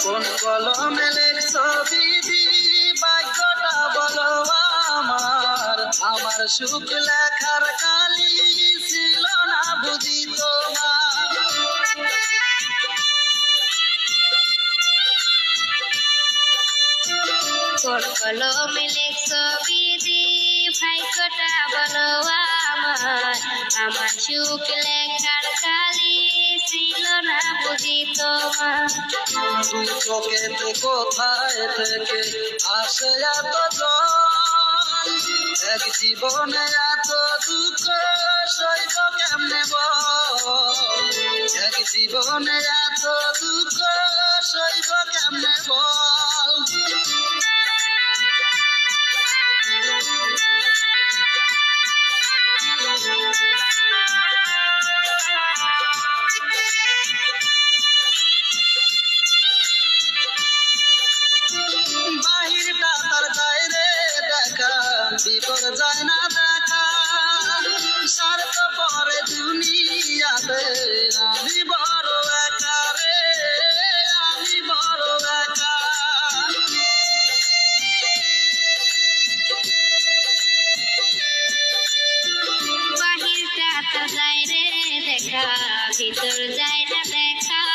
কোন কলমে লেখছো বিধি বাক্যটা বলো আমার, আমার সুখ লেখার কালি ছিল না বুঝি তোমার। কোন কলমে লেখছো বিধি ভাগ্যটা বলো আমার, আমার সুখ লেখার কালি ছিল না বুঝি তোমার। দুই চোখেতে কোথায় থেকে আসে এত জল, এক জীবনে এত দুঃখ সইব কেমনে বল, এক জীবনে এত দুঃখ সইব কেমনে বল। বাহিরটা তার বাইরে দেখা, ভিতর যায় না দেখা, স্বার্থ পরে দুনিয়াতে আমি বড় একা রে, আমি বড় একা। বাহিরটা তার যায় রে দেখা, ভিতর যায়